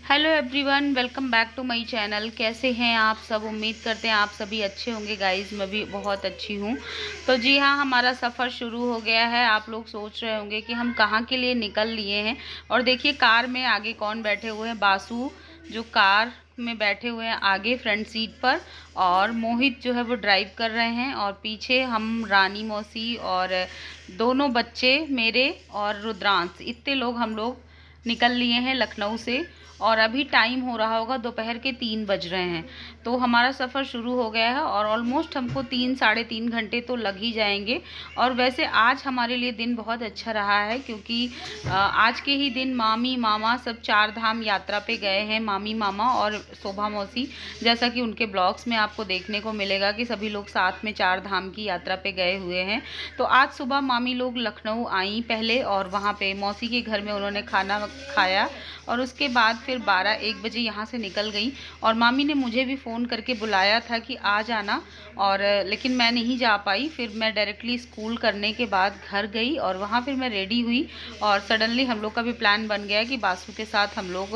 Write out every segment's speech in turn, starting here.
Hello everyone, welcome back to my channel. कैसे हैं आप सब? उम्मीद करते हैं आप सभी अच्छे होंगे। गाइस, मैं भी बहुत अच्छी हूँ। तो जी हाँ, हमारा सफ़र शुरू हो गया है। आप लोग सोच रहे होंगे कि हम कहाँ के लिए निकल लिए हैं। और देखिए, कार में आगे कौन बैठे हुए हैं? बासु जो कार में बैठे हुए हैं आगे फ्रंट सीट पर, और मोहित जो है वो ड्राइव कर रहे हैं। और पीछे हम रानी मौसी और दोनों बच्चे मेरे और रुद्रांश, इतने लोग हम लोग निकल लिए हैं लखनऊ से। और अभी टाइम हो रहा होगा दोपहर के 3 बज रहे हैं। तो हमारा सफ़र शुरू हो गया है और ऑलमोस्ट हमको 3 साढ़े 3 घंटे तो लग ही जाएंगे। और वैसे आज हमारे लिए दिन बहुत अच्छा रहा है, क्योंकि आज के ही दिन मामी मामा सब 4 धाम यात्रा पे गए हैं। मामी मामा और शोभा मौसी, जैसा कि उनके ब्लॉग्स में आपको देखने को मिलेगा कि सभी लोग साथ में 4 धाम की यात्रा पे गए हुए हैं। तो आज सुबह मामी लोग लखनऊ आई पहले, और वहाँ पे मौसी के घर में उन्होंने खाना खाया। और उसके बाद फिर 12-1 बजे यहाँ से निकल गई। और मामी ने मुझे भी फ़ोन करके बुलाया था कि आ जाना, और लेकिन मैं नहीं जा पाई। फिर मैं डायरेक्टली स्कूल करने के बाद घर गई, और वहाँ फिर मैं रेडी हुई। और सडनली हम लोग का भी प्लान बन गया कि बासु के साथ हम लोग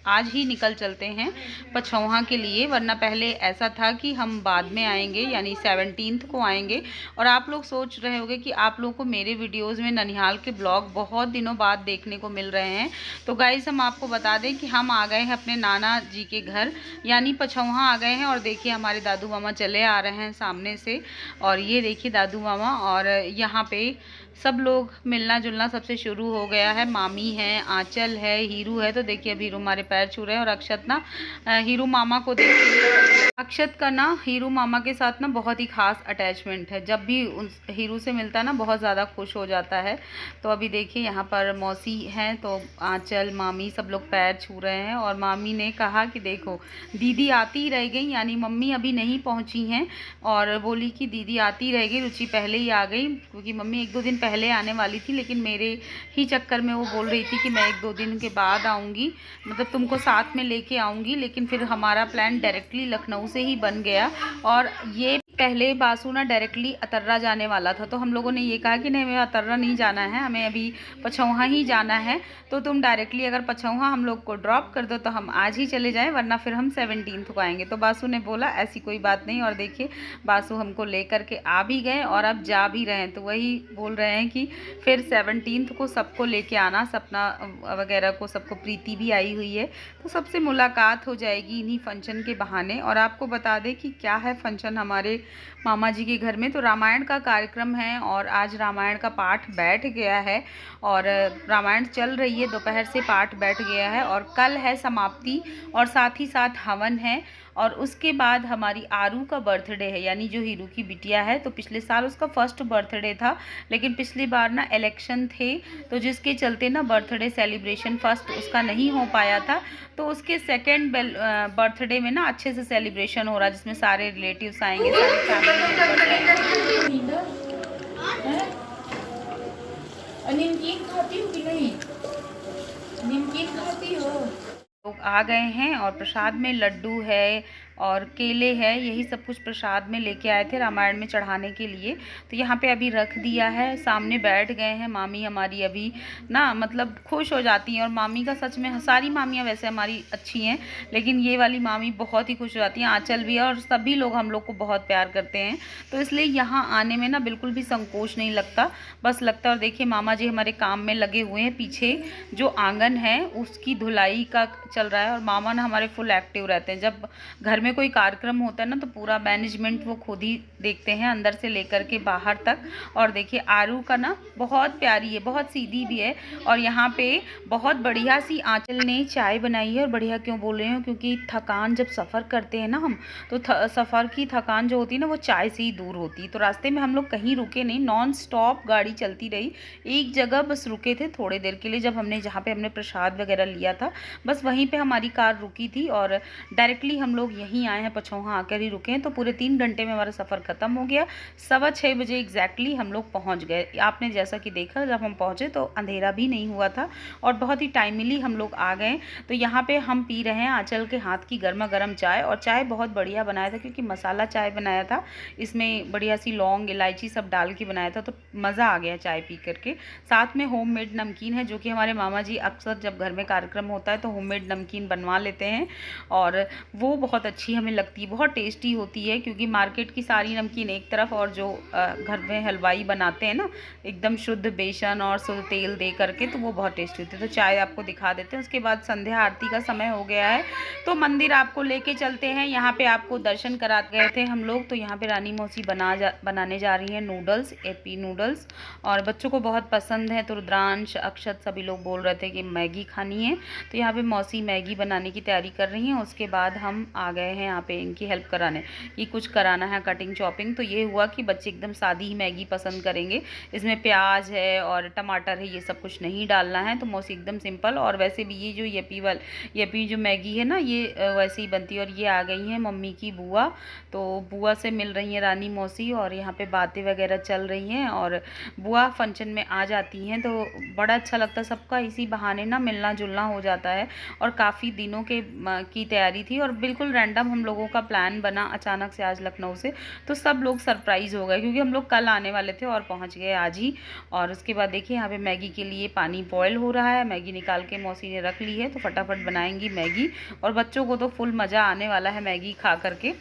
आज ही निकल चलते हैं पछौहा के लिए। वरना पहले ऐसा था कि हम बाद में आएंगे, यानी 17 को आएंगे। और आप लोग सोच रहे होंगे कि आप लोग को मेरे वीडियोज़ में ननिहाल के ब्लॉग बहुत दिनों बाद देखने को मिल रहे हैं। तो गाइस, हम आपको बता दें कि हम आ गए हैं अपने नाना जी के घर, यानी पछौहा आ गए हैं। और देखिए, हमारे दादू मामा चले आ रहे हैं सामने से। और ये देखिए दादू मामा, और यहाँ पे सब लोग मिलना जुलना सबसे शुरू हो गया है। मामी है, आंचल है, हीरू है। तो देखिए, अब हीरू हमारे पैर छू रहे हैं। और अक्षत ना हीरू मामा को देखिए, अक्षत का ना हीरू मामा के साथ ना बहुत ही खास अटैचमेंट है। जब भी उन हीरू से मिलता है ना, बहुत ज़्यादा खुश हो जाता है। तो अभी देखिए, यहाँ पर मौसी हैं, तो आंचल मामी सब लोग पैर छू रहे हैं। और मामी ने कहा कि देखो, दीदी आती रह गई, यानी मम्मी अभी नहीं पहुँची हैं। और बोली कि दीदी आती रह गई, रुचि पहले ही आ गई, क्योंकि मम्मी 1-2 दिन पहले आने वाली थी। लेकिन मेरे ही चक्कर में वो बोल रही थी कि मैं 1-2 दिन के बाद आऊँगी, मतलब तुमको साथ में लेके आऊँगी। लेकिन फिर हमारा प्लान डायरेक्टली लखनऊ से ही बन गया। और ये पहले बासु ना डायरेक्टली अतर्रा जाने वाला था। तो हम लोगों ने ये कहा कि नहीं, हमें अतर्रा नहीं जाना है, हमें अभी पछौहा ही जाना है। तो तुम डायरेक्टली अगर पछौहा हम लोग को ड्रॉप कर दो तो हम आज ही चले जाएं, वरना फिर हम 17 को आएंगे। तो बासु ने बोला ऐसी कोई बात नहीं। और देखिए, बासु हमको लेकर के आ भी गए और अब जा भी रहे हैं। तो वही बोल रहे हैं कि फिर 17 को सबको लेके आना, सपना वगैरह को सबको, प्रीति भी आई हुई है। तो सबसे मुलाकात हो जाएगी इन्हीं फंक्शन के बहाने। और आपको बता दें कि क्या है फंक्शन हमारे मामा जी के घर में। तो रामायण का कार्यक्रम है, और आज रामायण का पाठ बैठ गया है। और रामायण चल रही है, दोपहर से पाठ बैठ गया है। और कल है समाप्ति, और साथ ही साथ हवन है। और उसके बाद हमारी आरू का बर्थडे है, यानी जो हीरू की बिटिया है। तो पिछले साल उसका फर्स्ट बर्थडे था, लेकिन पिछली बार ना इलेक्शन थे, तो जिसके चलते ना बर्थडे सेलिब्रेशन फर्स्ट उसका नहीं हो पाया था। तो उसके सेकेंड बर्थडे में ना अच्छे से सेलिब्रेशन हो रहा है, जिसमें सारे रिलेटिव्स आएंगे, सारे फैमिली मेम्बर्स आएंगे। नमकीन खाती हो कि नहीं? नमकीन खाती हो? लोग आ गए हैं, और प्रसाद में लड्डू है और केले है, यही सब कुछ प्रसाद में लेके आए थे रामायण में चढ़ाने के लिए। तो यहाँ पे अभी रख दिया है, सामने बैठ गए हैं। मामी हमारी अभी ना मतलब खुश हो जाती हैं। और मामी का सच में, सारी मामियाँ वैसे हमारी अच्छी हैं, लेकिन ये वाली मामी बहुत ही खुश हो जाती हैं। आंचल भी है, और सभी लोग हम लोग को बहुत प्यार करते हैं। तो इसलिए यहाँ आने में ना बिल्कुल भी संकोच नहीं लगता, बस लगता है। और देखिए, मामा जी हमारे काम में लगे हुए हैं। पीछे जो आंगन है उसकी धुलाई का चल रहा है, और मामा ना हमारे फुल एक्टिव रहते हैं। जब घर में कोई कार्यक्रम होता है ना, तो पूरा मैनेजमेंट वो खुद ही देखते हैं, अंदर से लेकर के बाहर तक। और देखिए, आरू का ना बहुत प्यारी है, बहुत सीधी भी है। और यहाँ पे बहुत बढ़िया सी आंचल ने चाय बनाई है। और बढ़िया क्यों बोल रहे हो? क्योंकि थकान जब सफ़र करते हैं ना हम, तो सफ़र की थकान जो होती है ना, वो चाय से ही दूर होती है। तो रास्ते में हम लोग कहीं रुके नहीं, नॉन स्टॉप गाड़ी चलती रही। एक जगह बस रुके थे थोड़ी देर के लिए, जब हमने, जहाँ पे हमने प्रसाद वगैरह लिया था, बस वहीं पे हमारी कार रुकी थी। और डायरेक्टली हम लोग यहीं वहीं आए हैं, पछौहा आकर ही रुके हैं। तो पूरे 3 घंटे में हमारा सफ़र ख़त्म हो गया। 6:15 बजे एग्जैक्टली हम लोग पहुँच गए। आपने जैसा कि देखा, जब हम पहुँचे तो अंधेरा भी नहीं हुआ था और बहुत ही टाइमली हम लोग आ गए। तो यहाँ पे हम पी रहे हैं आंचल के हाथ की गर्मा गर्म चाय, और चाय बहुत बढ़िया बनाया था क्योंकि मसाला चाय बनाया था, इसमें बढ़िया सी लौंग इलायची सब डाल के बनाया था, तो मज़ा आ गया चाय पी करके। साथ में होममेड नमकीन है, जो कि हमारे मामा जी अक्सर जब घर में कार्यक्रम होता है तो होममेड नमकीन बनवा लेते हैं, और वो बहुत अच्छी हमें लगती है, बहुत टेस्टी होती है। क्योंकि मार्केट की सारी नमकीन एक तरफ, और जो घर में हलवाई बनाते हैं ना एकदम शुद्ध बेसन और शुद्ध तेल दे करके, तो वो बहुत टेस्टी होती है। तो चाय आपको दिखा देते हैं। उसके बाद संध्या आरती का समय हो गया है, तो मंदिर आपको लेके चलते हैं। यहाँ पे आपको दर्शन करा गए थे हम लोग। तो यहाँ पे रानी मौसी बनाने जा रही हैं नूडल्स, एपी नूडल्स, और बच्चों को बहुत पसंद है। तो रुद्रांश, अक्षत सभी लोग बोल रहे थे कि मैगी खानी है, तो यहाँ पे मौसी मैगी बनाने की तैयारी कर रही हैं। उसके बाद हम आ गए हैं यहाँ पे इनकी हेल्प कराने, कि कुछ कराना है कटिंग चॉपिंग। तो ये हुआ कि बच्चे एकदम सादी ही मैगी पसंद करेंगे, इसमें प्याज है और टमाटर है, ये सब कुछ नहीं डालना है। तो मौसी एकदम सिंपल, और वैसे भी ये जो यपी जो मैगी है ना, ये वैसे ही बनती है। और ये आ गई हैं मम्मी की बुआ, तो बुआ से मिल रही हैं रानी मौसी, और यहाँ पे बातें वगैरह चल रही हैं। और बुआ फंक्शन में आ जाती हैं तो बड़ा अच्छा लगता है, सबका इसी बहाने ना मिलना जुलना हो जाता है। और काफ़ी दिनों की तैयारी थी, और बिल्कुल रैंडम हम लोगों का प्लान बना अचानक से आज लखनऊ से। तो सब लोग सरप्राइज़ हो गए, क्योंकि हम लोग कल आने वाले थे और पहुँच गए आज ही। और उसके बाद देखिए यहाँ पे मैगी के लिए पानी बॉयल हो रहा है, मैगी निकाल के मौसी ने रख ली है, तो फटाफट बनाएंगी मैगी। और बच्चों को तो फुल मज़ा आने वाला है मैगी खा करके।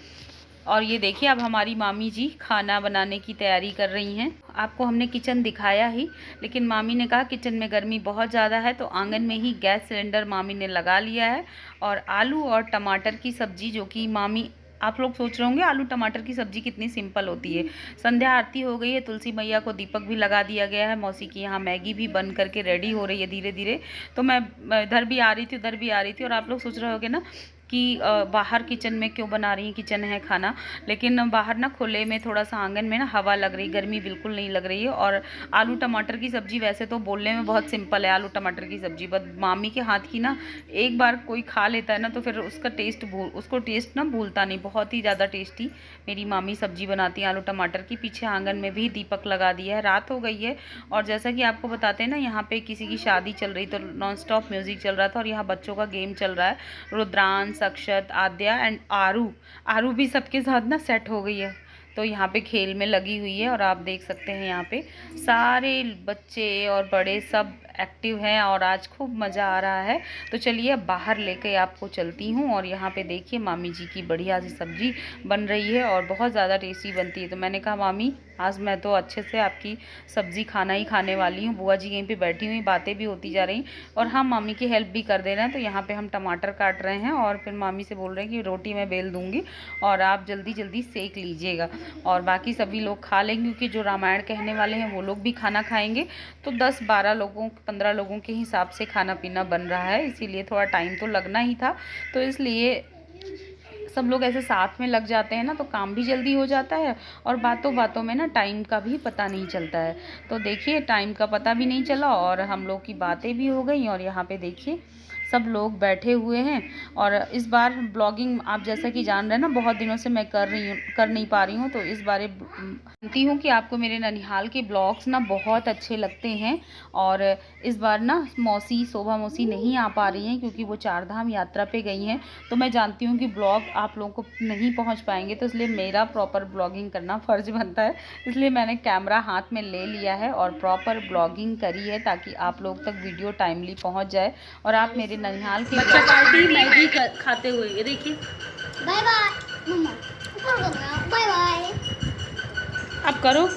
और ये देखिए अब हमारी मामी जी खाना बनाने की तैयारी कर रही हैं। आपको हमने किचन दिखाया ही, लेकिन मामी ने कहा किचन में गर्मी बहुत ज़्यादा है, तो आंगन में ही गैस सिलेंडर मामी ने लगा लिया है। और आलू और टमाटर की सब्ज़ी, जो कि मामी, आप लोग सोच रहे होंगे आलू टमाटर की सब्ज़ी कितनी सिंपल होती है। संध्या आरती हो गई है, तुलसी मैया को दीपक भी लगा दिया गया है, मौसी की यहाँ मैगी भी बन करके रेडी हो रही है धीरे धीरे। तो मैं इधर भी आ रही थी, उधर भी आ रही थी। और आप लोग सोच रहे होंगे ना कि बाहर किचन में क्यों बना रही हैं, किचन है खाना, लेकिन बाहर ना खुले में थोड़ा सा आंगन में ना हवा लग रही, गर्मी बिल्कुल नहीं लग रही है। और आलू टमाटर की सब्ज़ी वैसे तो बोलने में बहुत सिंपल है, आलू टमाटर की सब्ज़ी, बट मामी के हाथ की ना एक बार कोई खा लेता है ना, तो फिर उसको टेस्ट ना भूलता नहीं। बहुत ही ज़्यादा टेस्टी मेरी मामी सब्ज़ी बनाती है आलू टमाटर की। पीछे आंगन में भी दीपक लगा दिया है, रात हो गई है। और जैसा कि आपको बताते हैं ना, यहाँ पे किसी की शादी चल रही, तो नॉन स्टॉप म्यूज़िक चल रहा था, और यहाँ बच्चों का गेम चल रहा है। रुद्रांश, अक्षत, आद्या एंड आरू भी सबके साथ ना सेट हो गई है, तो यहाँ पे खेल में लगी हुई है। और आप देख सकते हैं यहाँ पे सारे बच्चे और बड़े सब एक्टिव हैं, और आज खूब मज़ा आ रहा है। तो चलिए अब बाहर लेके आपको चलती हूँ। और यहाँ पे देखिए मामी जी की बढ़िया सी सब्ज़ी बन रही है, और बहुत ज़्यादा टेस्टी बनती है। तो मैंने कहा मामी आज मैं तो अच्छे से आपकी सब्ज़ी खाना ही खाने वाली हूँ। बुआ जी यहीं पे बैठी हुई, बातें भी होती जा रही, और हम मामी की हेल्प भी कर दे रहे हैं। तो यहाँ पे हम टमाटर काट रहे हैं, और फिर मामी से बोल रहे हैं कि रोटी मैं बेल दूँगी और आप जल्दी जल्दी सेक लीजिएगा, और बाकी सभी लोग खा लेंगे, क्योंकि जो रामायण कहने वाले हैं वो लोग भी खाना खाएँगे। तो 10-12 लोगों 15 लोगों के हिसाब से खाना पीना बन रहा है, इसीलिए थोड़ा टाइम तो लगना ही था। तो इसलिए सब लोग ऐसे साथ में लग जाते हैं ना, तो काम भी जल्दी हो जाता है, और बातों बातों में ना टाइम का भी पता नहीं चलता है। तो देखिए टाइम का पता भी नहीं चला, और हम लोग की बातें भी हो गई। और यहाँ पे देखिए सब लोग बैठे हुए हैं। और इस बार ब्लॉगिंग आप जैसा कि जान रहे हैं ना, बहुत दिनों से मैं कर नहीं पा रही हूँ, तो इस बारे जानती हूँ कि आपको मेरे ननिहाल के ब्लॉग्स ना बहुत अच्छे लगते हैं। और इस बार ना शोभा मौसी नहीं आ पा रही हैं, क्योंकि वो 4 धाम यात्रा पे गई हैं। तो मैं जानती हूँ कि ब्लॉग आप लोगों को नहीं पहुँच पाएंगे, तो इसलिए मेरा प्रॉपर ब्लॉगिंग करना फ़र्ज़ बनता है। इसलिए मैंने कैमरा हाथ में ले लिया है और प्रॉपर ब्लॉगिंग करी है, ताकि आप लोग तक वीडियो टाइमली पहुँच जाए, और आप मेरे ननिहाल के बच्चा पार्टी मैगी खाते हुए, ये देखिए। बाय बाय मम्मा, बाय बाय। अब करो।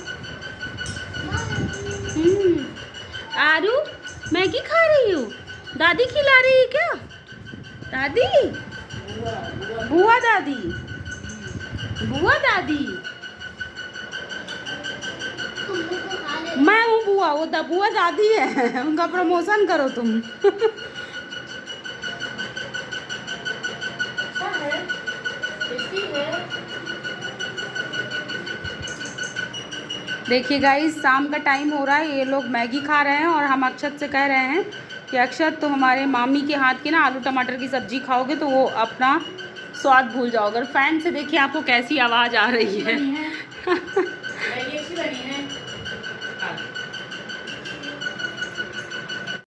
आरू मैगी खा रही हूँ, दादी खिला रही है क्या? दादी, बुआ दादी, बुआ दादी, मैं हूँ बुआ, वो बुआ दादी है, उनका प्रमोशन करो तुम। देखिए गाइस, शाम का टाइम हो रहा है, ये लोग मैगी खा रहे हैं, और हम अक्षत से कह रहे हैं कि अक्षत तुम हमारे मामी के हाथ की ना आलू टमाटर की सब्ज़ी खाओगे तो वो अपना स्वाद भूल जाओगे। और फैन से देखिए आपको कैसी आवाज़ आ रही है।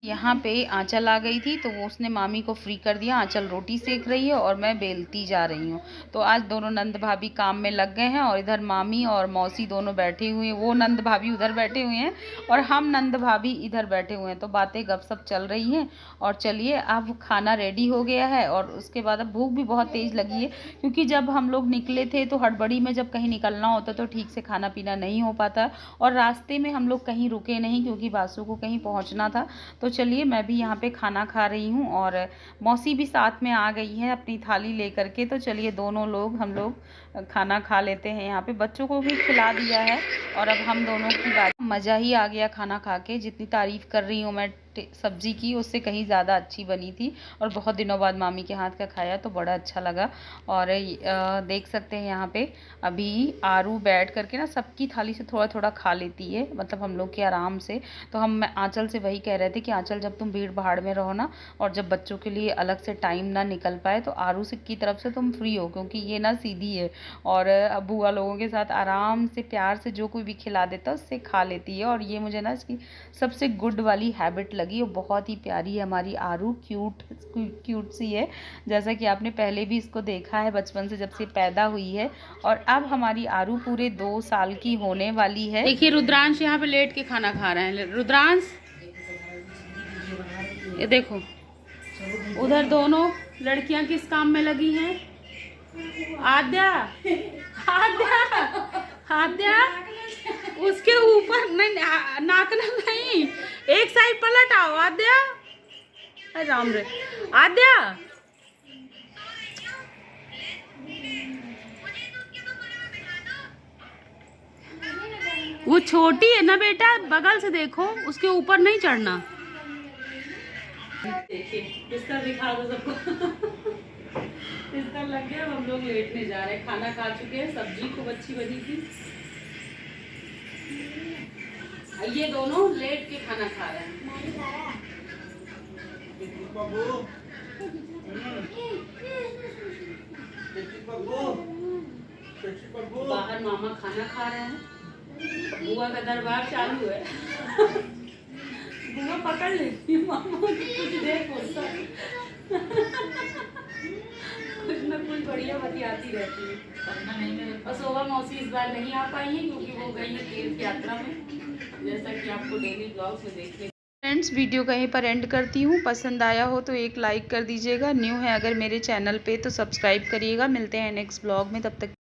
यहाँ पे आंचल आ गई थी तो वो उसने मामी को फ्री कर दिया। आंचल रोटी सेक रही है और मैं बेलती जा रही हूँ। तो आज दोनों नंद भाभी काम में लग गए हैं और इधर मामी और मौसी दोनों बैठे हुए हैं। वो नंद भाभी उधर बैठे हुए हैं और हम नंद भाभी इधर बैठे हुए हैं। तो बातें गपशप चल रही हैं। और चलिए अब खाना रेडी हो गया है और उसके बाद अब भूख भी बहुत तेज़ लगी है, क्योंकि जब हम लोग निकले थे तो हड़बड़ी में जब कहीं निकलना होता तो ठीक से खाना पीना नहीं हो पाता, और रास्ते में हम लोग कहीं रुके नहीं क्योंकि बासु को कहीं पहुँचना था। तो चलिए मैं भी यहाँ पे खाना खा रही हूँ और मौसी भी साथ में आ गई है अपनी थाली लेकर के। तो चलिए दोनों लोग हम लोग खाना खा लेते हैं। यहाँ पे बच्चों को भी खिला दिया है और अब हम दोनों की बात। मज़ा ही आ गया खाना खा के। जितनी तारीफ़ कर रही हूँ मैं सब्ज़ी की, उससे कहीं ज़्यादा अच्छी बनी थी और बहुत दिनों बाद मामी के हाथ का खाया तो बड़ा अच्छा लगा। और देख सकते हैं यहाँ पे अभी आरू बैठ करके ना सबकी थाली से थोड़ा थोड़ा खा लेती है, मतलब हम लोग के आराम से। तो हम आंचल से वही कह रहे थे कि आंचल जब तुम भीड़ भाड़ में रहो ना और जब बच्चों के लिए अलग से टाइम ना निकल पाए तो आरू से की तरफ से तुम फ्री हो, क्योंकि ये ना सीधी है और बुआ लोगों के साथ आराम से प्यार से जो कोई भी खिला देता है उससे खा लेती है। और ये मुझे ना इसकी सबसे गुड वाली हैबिट लगी। वो बहुत ही प्यारी है हमारी आरू, क्यूट सी है, जैसा कि आपने पहले भी इसको देखा है बचपन से जब से पैदा हुई है। और अब हमारी आरू पूरे 2 साल की होने वाली है। देखिए रुद्रांश यहाँ पे लेट के खाना खा रहे हैं। रुद्रांश ये देखो, उधर दोनों लड़कियां किस काम में लगी हैं। आद्या आद्या आद्या उसके ऊपर नहीं, नाकना नहीं, एक साइड पलट आओ आद्या। अरे राम रे आद्या, वो छोटी है ना बेटा, बगल से देखो, उसके ऊपर नहीं चढ़ना। देखिए बिस्तर दिखा दो सबको। बिस्तर लग गया, हम लोग लेटने जा रहे हैं। खाना खा चुके हैं, सब्जी खूब अच्छी बनी थी। ये दोनों लेट के खाना खा रहे हैं। बाहर मामा खाना खा रहे हैं, बुआ का दरबार चालू है। बुआ पकड़ लेती है मामा को, कुछ देर बोलता कुछ न कुछ बढ़िया बतियाती रहती है। और शोभा मौसी इस बार नहीं आ पाई है क्योंकि वो गई है तीर्थ यात्रा में, जैसा कि आपको डेली ब्लॉग्स में देखते हैं। फ्रेंड्स वीडियो कहीं पर एंड करती हूँ। पसंद आया हो तो एक लाइक कर दीजिएगा। न्यू है अगर मेरे चैनल पे तो सब्सक्राइब करिएगा। मिलते हैं नेक्स्ट ब्लॉग में, तब तक